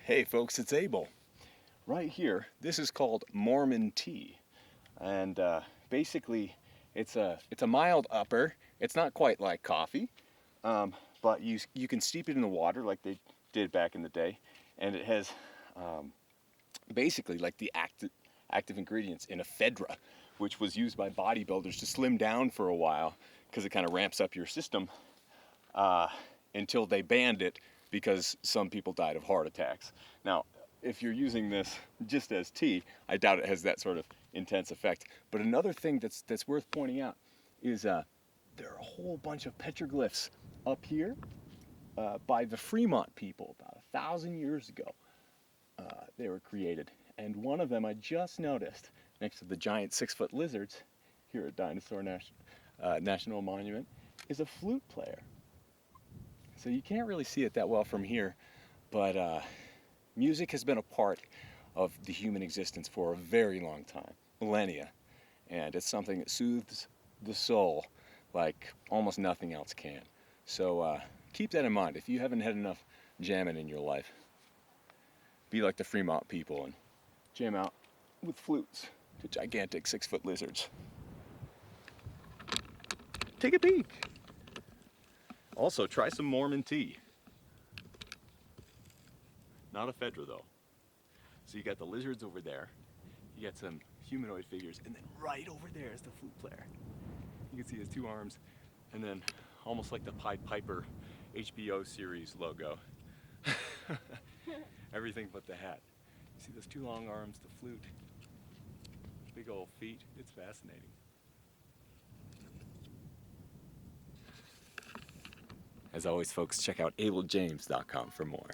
Hey folks, it's Abel. Right here, this is called Mormon tea. And basically, it's a mild upper. It's not quite like coffee, but you can steep it in the water like they did back in the day. And it has basically like the active ingredients in Ephedra, which was used by bodybuilders to slim down for a while because it kind of ramps up your system until they banned it because some people died of heart attacks. Now, if you're using this just as tea, I doubt it has that sort of intense effect. But another thing that's worth pointing out is there are a whole bunch of petroglyphs up here by the Fremont people about 1,000 years ago. They were created, and one of them I just noticed next to the giant 6-foot lizards here at Dinosaur National Monument is a flute player. So you can't really see it that well from here, but music has been a part of the human existence for a very long time, millennia, and it's something that soothes the soul like almost nothing else can. So keep that in mind. If you haven't had enough jamming in your life, be like the Fremont people and jam out with flutes to gigantic 6-foot lizards. Take a peek. Also, try some Mormon tea. Not Ephedra though. So you got the lizards over there, you got some humanoid figures, and then right over there is the flute player. You can see his 2 arms, and then almost like the Pied Piper HBO series logo. Everything but the hat. You see those 2 long arms, the flute, big old feet. It's fascinating. As always, folks, check out abeljames.com for more.